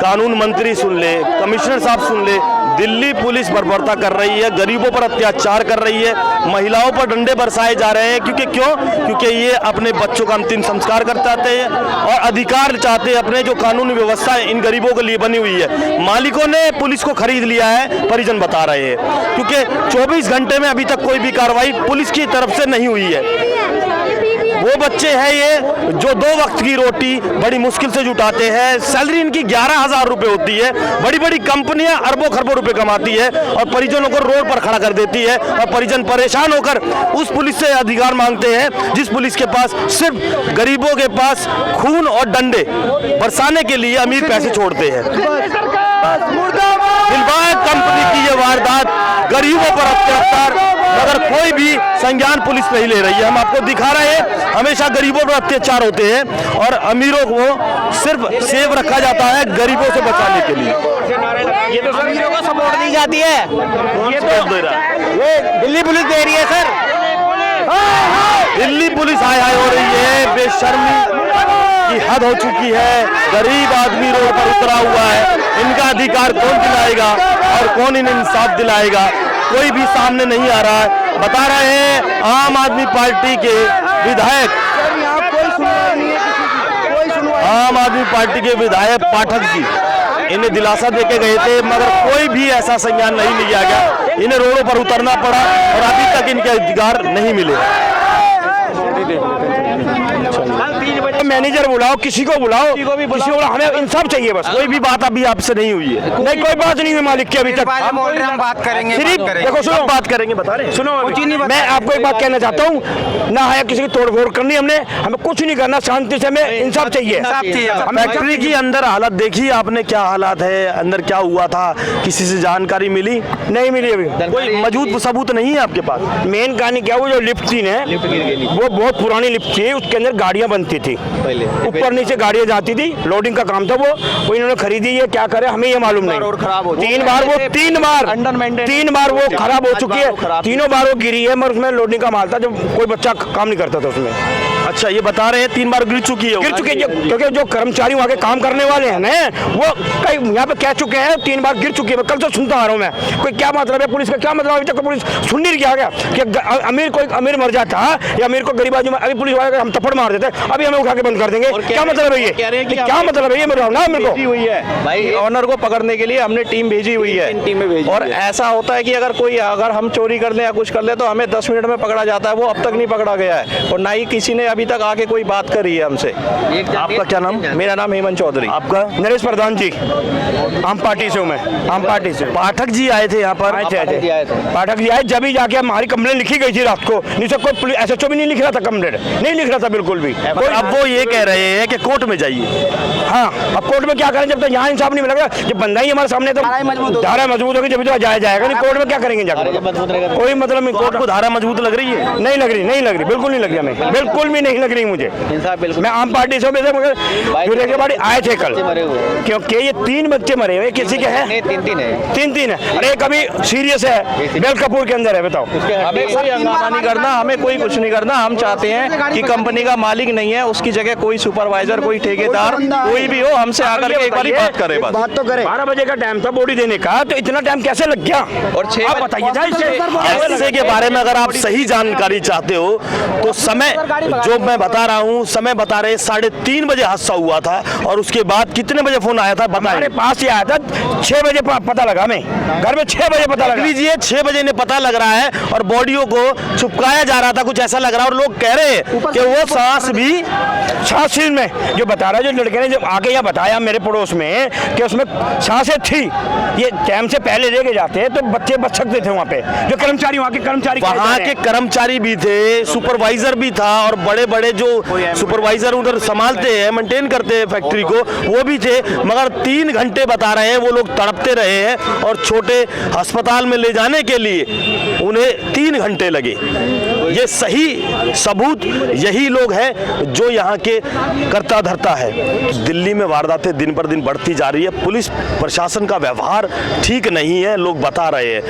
कानून मंत्री सुन ले, कमिश्नर साहब सुन ले, दिल्ली पुलिस बर्बरता कर रही है, गरीबों पर अत्याचार कर रही है, महिलाओं पर डंडे बरसाए जा रहे हैं। क्योंकि ये अपने बच्चों का अंतिम संस्कार कर चाहते हैं और अधिकार चाहते हैं अपने। जो कानूनी व्यवस्था इन गरीबों के लिए बनी हुई है, मालिकों ने पुलिस को खरीद लिया है, परिजन बता रहे हैं। क्योंकि 24 घंटे में अभी तक कोई भी कार्रवाई पुलिस की तरफ से नहीं हुई है। वो बच्चे हैं ये जो 2 वक्त की रोटी बड़ी मुश्किल से जुटाते हैं। सैलरी इनकी 11,000 रुपये होती है। बड़ी बड़ी कंपनियां अरबों खरबों रुपए कमाती है और परिजनों को रोड पर खड़ा कर देती है और परिजन परेशान होकर उस पुलिस से अधिकार मांगते हैं जिस पुलिस के पास सिर्फ गरीबों के पास खून और डंडे बरसाने के लिए अमीर पैसे छोड़ते हैं। दिलबाग कंपनी की ये वारदात, गरीबों पर अत्याचार, मगर कोई भी संज्ञान पुलिस नहीं ले रही है। हम आपको दिखा रहे हैं, हमेशा गरीबों पर अत्याचार होते हैं और अमीरों को सिर्फ सेव रखा जाता है गरीबों से बचाने के लिए। ये तो अमीरों को सपोर्ट दी जाती है, ये तो दे रहा है, ये दिल्ली पुलिस दे रही है सर। दिल्ली पुलिस हाय हाय हो रही है, बेशर्मी की हद हो चुकी है। गरीब आदमी रोड पर उतरा हुआ है, इनका अधिकार कौन दिलाएगा और कौन इन्हें इंसाफ दिलाएगा, कोई भी सामने नहीं आ रहा है। बता रहे हैं आम आदमी पार्टी के विधायक, आम आदमी पार्टी के विधायक पाठक जी इन्हें दिलासा देके गए थे, मगर कोई भी ऐसा संज्ञान नहीं लिया गया। इन्हें रोडों पर उतरना पड़ा और अभी तक इनके अधिकार नहीं मिले। मैनेजर बुलाओ, किसी को बुलाओ, किसी को बुलाओ, हमें इंसाफ चाहिए बस। कोई भी बात अभी आपसे नहीं हुई है? नहीं, कोई बात नहीं हुई मालिक की अभी तक। हम बात करेंगे, सिर्फ देखो, सुनो, बात करेंगे, बता रहे हैं। सुनो, मैं आपको एक बात कहना चाहता हूँ, ना है किसी की तोड़फोड़ करनी, हमने हमें कुछ नहीं करना, शांति से हमें इंसाफ चाहिए। फैक्ट्री की अंदर हालत देखी आपने, क्या हालात है अंदर, क्या हुआ था, किसी से जानकारी मिली? नहीं मिली अभी, कोई मौजूद सबूत नहीं है आपके पास? मेन कहानी क्या, वो जो लिफ्ट थी ना, वो बहुत पुरानी लिफ्ट थी, उसके अंदर गाड़ियां बनती थी, ऊपर नीचे गाड़ियां जाती थी, लोडिंग का काम था वो इन्होंने खरीदी है, क्या करे हमें ये मालूम नहीं। तीन बार वो खराब हो चुकी है, तीनों बार वो गिरी है, मगर उसमें लोडिंग का माल था, जो कोई बच्चा काम नहीं करता था उसमें। अच्छा, ये बता रहे हैं 3 बार गिर चुकी है? क्योंकि जो कर्मचारी वहाँ के काम करने वाले हैं ना, वो कई यहाँ पे कह चुके हैं 3 बार गिर चुकी है। कल से सुनता आ रहा हूँ मैं, कोई क्या मतलब है पुलिस का, क्या मतलब, अभी तक पुलिस सुन नहीं रही क्या कि कोई अमीर मर जाता या अमीर को गरीब आदमी, अभी पुलिस वाले हम थप्पड़ मार देते, अभी हमें उठा के बंद कर देंगे, क्या मतलब है ये? क्या मतलब है ये? मेरे को हुई है भाई, ऑनर को पकड़ने के लिए हमने टीम भेजी हुई है, और ऐसा होता है कि अगर हम चोरी कर लें या कुछ कर ले तो हमें 10 मिनट में पकड़ा जाता है, वो अब तक नहीं पकड़ा गया है, और ना ही किसी ने अभी तक आके कोई बात करी है हमसे। आपका क्या नाम? मेरा नाम हेमंत चौधरी। आपका? नरेश प्रधान जी, आम पार्टी से हूँ मैं, आम पार्टी से। पाठक जी आए थे यहाँ पर? पाठक जी आए, जब ही जाके हमारी कंप्लेन लिखी गई थी रात को, नहीं तो कोई SHO भी नहीं लिख रहा था, कंप्लेन नहीं लिख रहा था बिल्कुल भी। अब वो ये कह रहे हैं कि कोर्ट में जाइए। हाँ, अब कोर्ट में क्या करें, जब तक यहाँ इंसाफ नहीं मिलेगा, जब बंदा ही हमारे सामने, तो धारा मजबूत होगी जब तो जाया जाएगा, नहीं कोर्ट में क्या करेंगे जाकर, कोई मतलब नहीं। कोर्ट को धारा मजबूत लग रही है? नहीं लग रही, बिल्कुल नहीं लग रही हमें, बिल्कुल भी नहीं लग रही मुझे। मैं आम पार्टी से, मगर दूल्हे के बाड़ी आए थे कल, क्योंकि ये 3 बच्चे मरे हुए, किसी के हैं? 3 है। अरे कभी सीरियस है, बेल कपूर के अंदर है, बताओ। हमें कोई हंगामा नहीं करना, हमें कोई कुछ नहीं करना, हम चाहते हैं कि कंपनी का मालिक नहीं है, उसकी जगह कोई सुपरवाइजर, कोई ठेकेदार, कोई भी हो, हमसे आकर के एक बार बात करे, बस बात तो करे। 12 बजे का टाइम था बॉडी देने का, तो इतना टाइम कैसे लग गया? और 6 आप बताइए हादसे के बारे में अगर आप सही जानकारी चाहते हो तो समय जो मैं बता रहा हूँ, समय बता रहे 3:30 बजे हादसा हुआ था, और उसके बाद कितने बजे फोन आया था? हमारे पास ही आया था 6 बजे पता लगा, मैं घर में 6 बजे पता लगा। लीजिए 6 बजे ने पता लग रहा है, और बॉडियों को छुपकाया जा रहा था, कुछ ऐसा लग रहा है, और लोग कह रहे हैं कि वो सांस में जो बता रहा है, जो लड़के ने जब आके यहाँ बताया मेरे पड़ोस में कि उसमें सांसें थी, ये टाइम से पहले लेके जाते तो बच्चे बच सकते थे। वहाँ पे जो कर्मचारी, वहाँ के कर्मचारी भी थे, सुपरवाइजर भी था, और बड़े बड़े जो सुपरवाइजर उधर संभालते हैं, मेंटेन करते हैं फैक्ट्री को, वो भी थे, मगर 3 घंटे बता रहे हैं वो लोग तड़पते रहे हैं, और छोटे अस्पताल में ले जाने के लिए उन्हें 3 घंटे लगे। ये सही सबूत यही लोग हैं जो यहाँ के करता धरता है। दिल्ली में वारदातें दिन पर दिन बढ़ती जा रही है, पुलिस प्रशासन का व्यवहार ठीक नहीं है, लोग बता रहे हैं,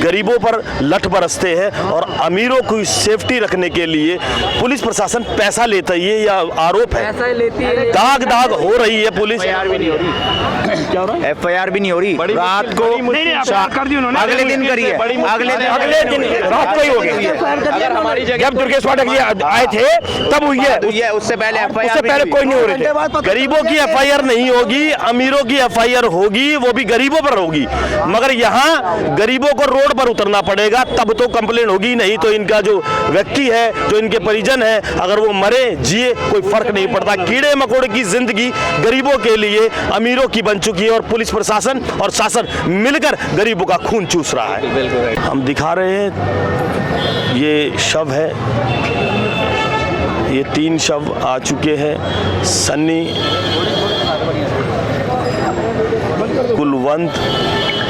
गरीबों पर लठ बरसते हैं, और अमीरों की सेफ्टी रखने के लिए पुलिस प्रशासन पैसा लेता है, ये आरोप है। दाग हो रही है पुलिस, FIR भी नहीं हो रही, रात को अगले दिन करी है, अगले दिन रात को ही हो गई, जब दुर्गेश पाठक जी आए थे तब हुई है, उससे पहले कोई नहीं हो रही थी। गरीबों की FIR नहीं होगी, अमीरों की FIR होगी, वो भी गरीबों पर होगी, मगर यहाँ गरीबों को रोड पर उतरना पड़ेगा, तब तो कंप्लेन होगी, नहीं तो इनका जो व्यक्ति है, जो इनके परिजन है, अगर वो मरे जिए कोई फर्क नहीं पड़ता। कीड़े मकोड़े की जिंदगी गरीबों के लिए अमीरों की बन चुकी है, और पुलिस प्रशासन और शासन मिलकर गरीबों का खून चूस रहा है। हम दिखा रहे हैं, ये शव है, ये 3 शव आ चुके हैं, सन्नी, कुलवंत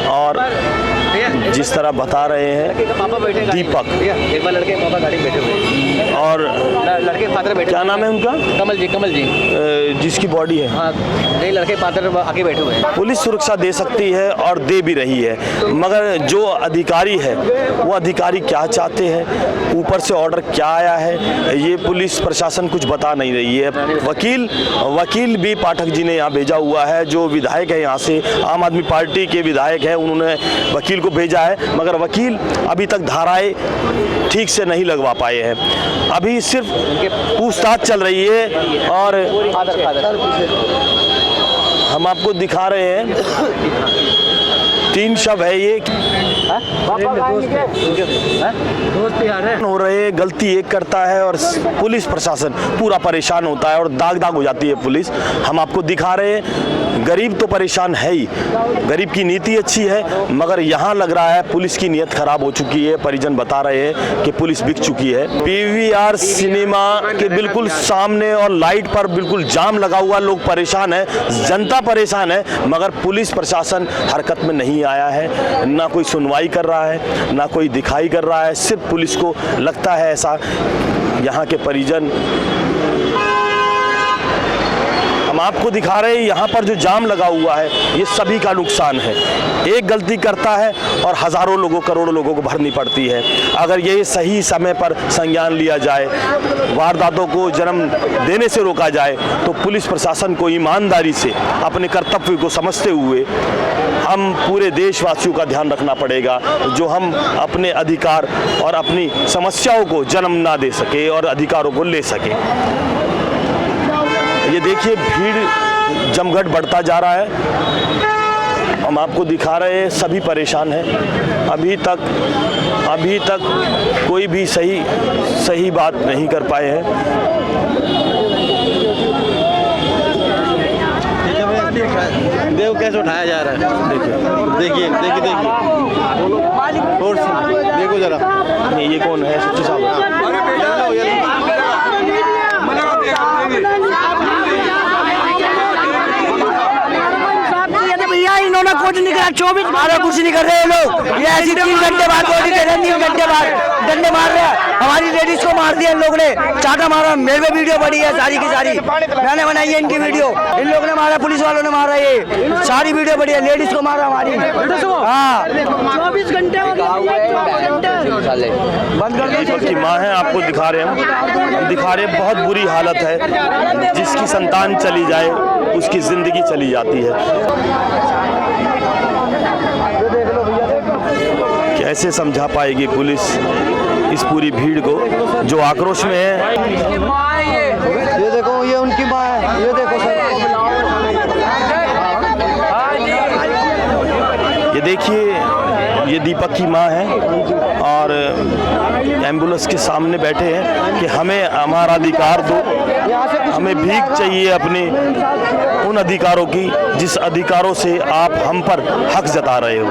और जिस तरह बता रहे हैं दीपक, एक बार लड़के पापा गाड़ी में बैठे हुए और लड़के फादर बैठे, क्या नाम है उनका? कमल जी जिसकी बॉडी है। हाँ, नहीं लड़के फादर आगे बैठे हुए हैं। पुलिस सुरक्षा दे सकती है और दे भी रही है, मगर जो अधिकारी है वो अधिकारी क्या चाहते हैं, ऊपर से ऑर्डर क्या आया है, ये पुलिस प्रशासन कुछ बता नहीं रही है। वकील भी पाठक जी ने यहाँ भेजा हुआ है, जो विधायक है यहाँ से, आम आदमी पार्टी के विधायक हैं, उन्होंने वकील को भेजा है, मगर वकील अभी तक धाराएं ठीक से नहीं लगवा पाए हैं। अभी सिर्फ पूछताछ चल रही है, और हम आपको दिखा रहे हैं 3 शव है ये हो रहे। गलती एक करता है और पुलिस प्रशासन पूरा परेशान होता है और दाग दाग हो जाती है पुलिस। हम आपको दिखा रहे हैं गरीब तो परेशान है ही, गरीब की नीति अच्छी है मगर यहाँ लग रहा है पुलिस की नीयत खराब हो चुकी है। परिजन बता रहे हैं कि पुलिस बिक चुकी है। पीवीआर सिनेमा के बिल्कुल सामने और लाइट पर बिल्कुल जाम लगा हुआ, लोग परेशान है, जनता परेशान है मगर पुलिस प्रशासन हरकत में नहीं आया है, ना कोई सुनवाई कर रहा है ना कोई दिखाई कर रहा है। सिर्फ पुलिस को लगता है ऐसा। यहाँ के परिजन हम आपको दिखा रहे हैं यहाँ पर जो जाम लगा हुआ है ये सभी का नुकसान है। एक गलती करता है और हज़ारों लोगों करोड़ों लोगों को भरनी पड़ती है। अगर ये सही समय पर संज्ञान लिया जाए, वारदातों को जन्म देने से रोका जाए तो पुलिस प्रशासन को ईमानदारी से अपने कर्तव्य को समझते हुए हम पूरे देशवासियों का ध्यान रखना पड़ेगा, जो हम अपने अधिकार और अपनी समस्याओं को जन्म ना दे सके और अधिकारों को ले सके। ये देखिए भीड़ जमघट बढ़ता जा रहा है। हम आपको दिखा रहे हैं सभी परेशान हैं। अभी तक कोई भी सही बात नहीं कर पाए हैं। देखो कैसे उठाया जा रहा है। देखिए और देखो जरा ये कौन है? सच्ची साहब भैया इन्होंने कुछ नहीं करा, 24 घंटे कुछ नहीं कर रहे हैं लोग। ये ऐसी 3 घंटे बाद बॉडी दे रहे हैं, 3 घंटे बाद डंडे मार रहे हैं। हमारी लेडीज को मार दिया इन लोग ने, चाटा मारा। मेरे पे वीडियो पड़ी है सारी की सारी, मैंने बनाई है इनकी वीडियो। इन लोग ने मारा, पुलिस वालों ने मारा, ये सारी वीडियो पड़ी है। लेडीज को मारा हमारी। हाँ 24 घंटे बंद कर दो। की माँ है, आपको दिखा रहे हम दिखा रहे बहुत बुरी हालत है। जिसकी संतान चली जाए उसकी जिंदगी चली जाती है। कैसे समझा पाएगी पुलिस इस पूरी भीड़ को जो आक्रोश में है। ये देखो, ये उनकी माँ है, ये देखो सर। ये देखिए ये दीपक की माँ है और एम्बुलेंस के सामने बैठे हैं कि हमें हमारा अधिकार दो, हमें भीख चाहिए अपने उन अधिकारों की जिस अधिकारों से आप हम पर हक जता रहे हो।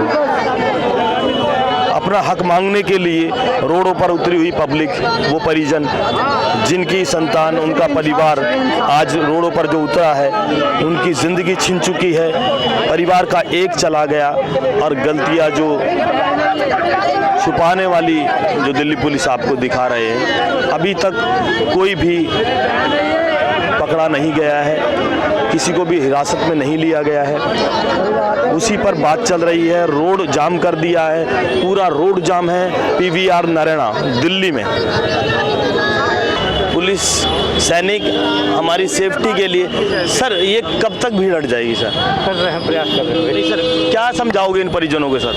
अपना हक मांगने के लिए रोडों पर उतरी हुई पब्लिक, वो परिजन जिनकी संतान, उनका परिवार आज रोडों पर जो उतरा है, उनकी ज़िंदगी छिन चुकी है, परिवार का एक चला गया। और गलतियां जो छुपाने वाली जो दिल्ली पुलिस आपको दिखा रहे हैं, अभी तक कोई भी पकड़ा नहीं गया है, किसी को भी हिरासत में नहीं लिया गया है। उसी पर बात चल रही है। रोड जाम कर दिया है, पूरा रोड जाम है पीवीआर नरैना दिल्ली में। पुलिस सैनिक हमारी सेफ्टी के लिए। सर ये कब तक भीड़ हट जाएगी? सर कर रहे हैं, प्रयास कर रहे हैं। सर क्या समझाओगे इन परिजनों के साथ?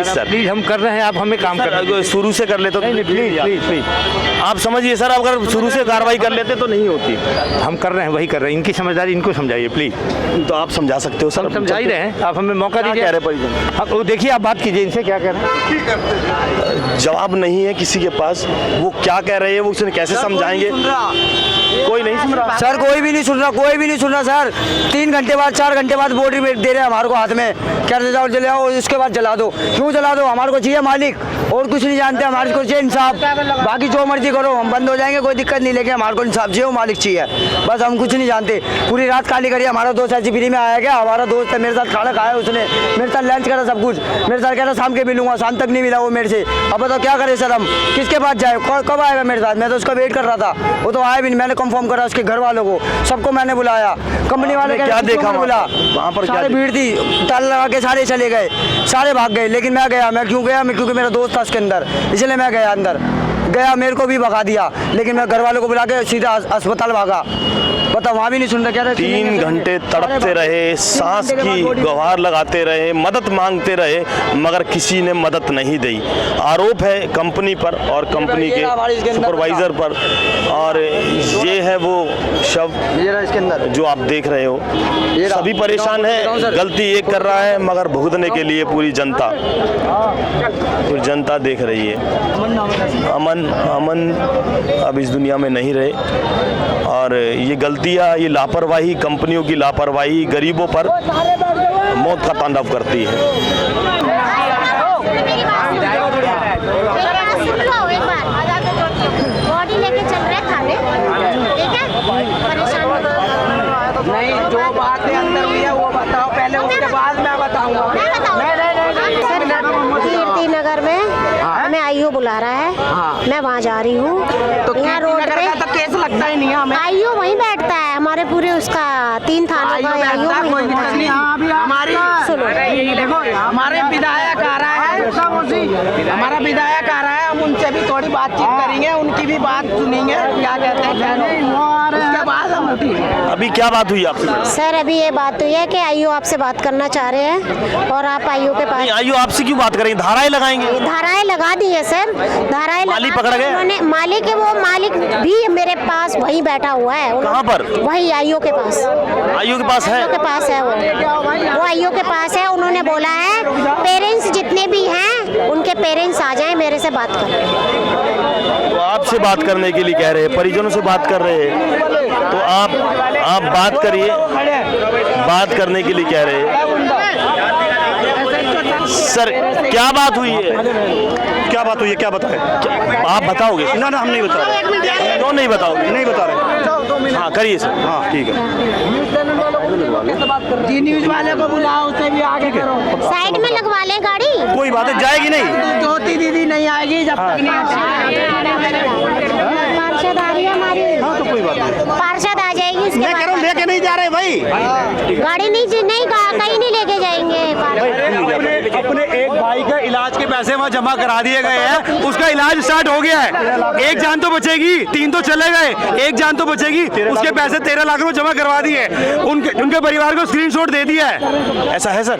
सर प्लीज हम कर रहे हैं, आप हमें काम कर शुरू से कर लेते तो प्लीज आप समझिए सर, अगर शुरू से कार्रवाई कर लेते तो नहीं होती। हम कर रहे हैं, वही कर रहे हैं। इनकी समझदारी इनको समझाइए प्लीज। तो आप समझा सकते हो सर? समझा ही रहे हैं, आप हमें मौका दीजिए। कह रहे परिजन? हाँ, वो देखिए आप बात कीजिए इनसे, क्या कह रहे हैं। जवाब नहीं है किसी के पास। वो क्या कह रहे हैं, वो उसने कैसे समझाएंगे? कोई नहीं सुन रहा सर, कोई भी नहीं सुन रहा, कोई भी नहीं सुन रहा सर। 3 घंटे बाद 4 घंटे बाद बॉडी दे रहे हैं हमारे को हाथ में, क्या जाओ जलाओ, उसके बाद जला दो। क्यों जला दो? हमारे को चाहिए मालिक, और कुछ नहीं जानते। हमारे को चाहिए इंसाफ। बाकी जो मर्जी करो, हम बंद हो जाएंगे, कोई दिक्कत नहीं, लेकिन हमारे को इंसाफ चाहिए, वो मालिक चाहिए। बस हम कुछ नहीं जानते। पूरी रात काली करी। हमारा दोस्त ऐसी फ्री में आया क्या? हमारा दोस्त है, मेरे साथ खाना खाया उसने, मेरे साथ लंच करा, सब कुछ मेरे साथ कह रहा शाम के मिलूंगा, शाम तक नहीं मिला वो मेरे से। अब बताओ क्या करे सर, हम किसके पास जाए? कब आएगा मेरे साथ? मैं तो उसका वेट कर रहा था, वो तो आया भी नहीं। मैंने कंफर्म करा उसके घर वालों को, सबको मैंने बुलाया। कंपनी वाले क्या देखा बुला, वहाँ पर? सारे भीड़ थी, ताला लगा के सारे चले गए, सारे भाग गए। लेकिन मैं गया। मैं क्यों गया? क्योंकि मेरा दोस्त था उसके अंदर, इसलिए मैं गया अंदर। गया, मेरे को भी भगा दिया, लेकिन मैं घर वालों को बुला के सीधा अस्पताल भागा। पता वहाँ भी नहीं सुन रहे, क्या 3 घंटे तड़पते रहे, सांस की गुहार लगाते रहे, मदद मांगते रहे, मगर किसी ने मदद नहीं दी। आरोप है कंपनी पर और कंपनी के सुपरवाइजर पर। और ये है वो शव जो आप देख रहे हो। सभी परेशान है, गलती एक कर रहा है मगर भुगतने के लिए पूरी जनता देख रही है। अमन अब इस दुनिया में नहीं रहे और ये गलतियाँ, ये लापरवाही, कंपनियों की लापरवाही गरीबों पर मौत का तांडव करती है। बॉडी लेके चल रहे खाने, ठीक है? नहीं, जो बातें अंदर हुई है वो बताओ पहले, उसके बाद मैं बताऊंगा। कीर्ति नगर में हमें आईओ बुला रहा है, मैं वहाँ जा रही हूँ। तो यहाँ रोड पे तो केस लगता ही नहीं है हमें। आईओ वहीं बैठता है, हमारे पूरे उसका 3 थानों का आईओ वहीं। हमारी सुनो, देखो हमारे विधायक आ रहा है, हमारा विधायक आ रहा है, हम उनसे भी थोड़ी बातचीत करेंगे, उनकी भी बात सुनेंगे, क्या कहते हैं। उसके बाद हम अभी क्या बात हुई आपसे? सर अभी ये बात हुई है कि आईओ आपसे बात करना चाह रहे हैं और आप आईओ के पास। आईओ आपसे क्यों बात करेंगे? धाराएं लगाएंगे? धाराएं लगा दी है सर, धाराएं मालिक पकड़ा गया? उन्होंने मालिक है, वो मालिक भी मेरे पास वहीं बैठा हुआ है। कहाँ पर? वही आईओ के पास। आईओ के पास है? आईओ के पास है वो आईओ के पास है। उन्होंने बोला है पेरेंट्स जितने भी हैं उनके पेरेंट्स आ जाएं, मेरे से बात करें। तो आपसे बात करने के लिए कह रहे हैं, परिजनों से बात कर रहे हैं, तो आप बात करिए, बात करने के लिए कह रहे हैं। सर क्या बात हुई है? क्या बात हुई है, क्या बताएं? आप बताओगे? ना हम नहीं बता रहे। क्यों नहीं बताओगे? नहीं बता रहे। हाँ करिए सर। हाँ ठीक है। जी न्यूज वाले को बुलाओ, उसे भी आगे करो। साइड में लगवा लें गाड़ी। कोई बात है, जाएगी नहीं। ज्योति दीदी नहीं आएगी जब तक पार्षद आ रही है हमारी। हाँ तो कोई बात नहीं, पार्षद आ जाएगी उसके मैं कह रहा हूँ लेके नहीं जा रहे भाई। गाड़ी नहीं कहीं नहीं लेके जाएंगे। अपने एक भाई का इलाज के पैसे वहाँ जमा करा दिए गए हैं, उसका इलाज स्टार्ट हो गया है। एक जान तो बचेगी, 3 तो चले गए, एक जान तो बचेगी। उसके पैसे 13 लाख रुपए जमा करवा दिए, उनके परिवार को स्क्रीनशॉट दे दिया है। ऐसा है सर?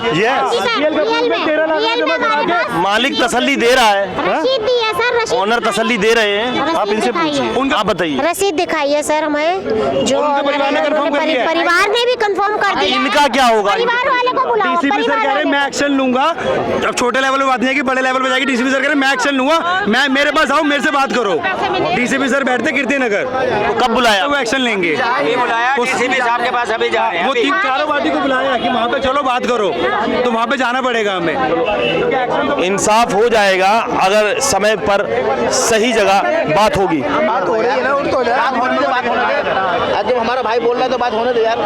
मालिक तसल्ली दे रहा है, रसीद दी है सर, रसीद ऑनर तसल्ली दे रहे हैं। आप इनसे पूछिए, आप बताइए। रसीद दिखाइए सर हमें, जो परिवार ने भी कंफर्म कर दिया। इनका क्या होगा? परिवार वाले को बुलाओ। डीसीपी सर कह रहे हैं मैं एक्शन लूंगा। अब छोटे लेवल पे बात नहीं है कि बड़े लेवल पे जाएगी। डीसीपी सर कह रहे हैं मैं एक्शन लूंगा, मैं मेरे पास आओ, मेरे से बात करो। डीसीपी सर बैठते कीर्ति नगर। तो कब बुलाया? वो एक्शन लेंगे। डीसीपी साहब के पास अभी जा रहे हैं। वो 3-4 पार्टी को बुलाया कि वहाँ पे चलो बात करो, तो वहाँ पे जाना पड़ेगा हमें। इंसाफ हो जाएगा अगर समय पर सही जगह बात होगी। बात हो रही है ना, तो बात होने दे। आज जब हमारा भाई बोल रहा है तो बात होने दे यार।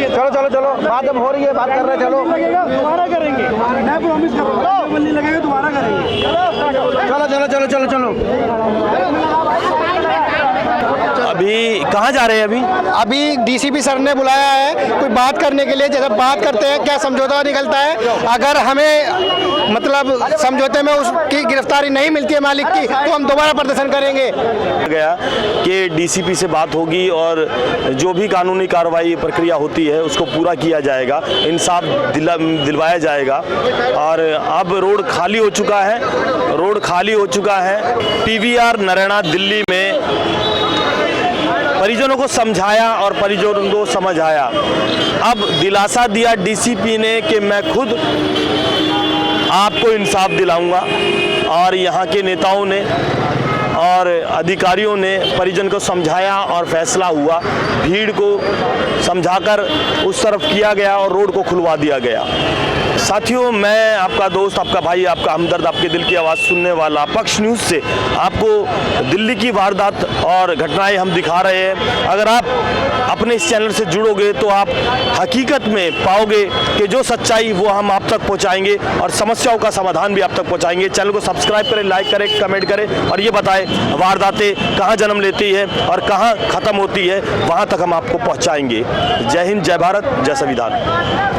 चलो चलो चलो, बात अब हो रही है, बात कर रहे हैं। चलो दोबारा करेंगे, मैं प्रॉमिस कर रहा हूँ, नहीं लगेगा दोबारा करेंगे। चलो चलो चलो चलो चलो। अभी कहाँ जा रहे हैं? अभी डीसीपी सर ने बुलाया है कोई बात करने के लिए। जब बात करते हैं क्या समझौता निकलता है, अगर हमें मतलब समझौते में उसकी गिरफ्तारी नहीं मिलती है मालिक की, तो हम दोबारा प्रदर्शन करेंगे। गया कि डीसीपी से बात होगी और जो भी कानूनी कार्रवाई प्रक्रिया होती है उसको पूरा किया जाएगा, इंसाफ दिलवाया जाएगा। और अब रोड खाली हो चुका है, रोड खाली हो चुका है। पीवीआर नरैना दिल्ली में परिजनों को समझाया और परिजनों को समझ आया। अब दिलासा दिया डीसीपी ने कि मैं खुद आपको इंसाफ दिलाऊंगा। और यहाँ के नेताओं ने और अधिकारियों ने परिजन को समझाया और फैसला हुआ। भीड़ को समझाकर उस तरफ किया गया और रोड को खुलवा दिया गया। साथियों, मैं आपका दोस्त, आपका भाई, आपका हमदर्द, आपके दिल की आवाज़ सुनने वाला पक्ष न्यूज़ से आपको दिल्ली की वारदात और घटनाएं हम दिखा रहे हैं। अगर आप अपने इस चैनल से जुड़ोगे तो आप हकीकत में पाओगे कि जो सच्चाई वो हम आप तक पहुंचाएंगे और समस्याओं का समाधान भी आप तक पहुंचाएंगे। चैनल को सब्सक्राइब करें, लाइक करें, कमेंट करें और ये बताएं वारदातें कहाँ जन्म लेती है और कहाँ ख़त्म होती है, वहाँ तक हम आपको पहुँचाएँगे। जय हिंद, जय भारत, जय संविधान।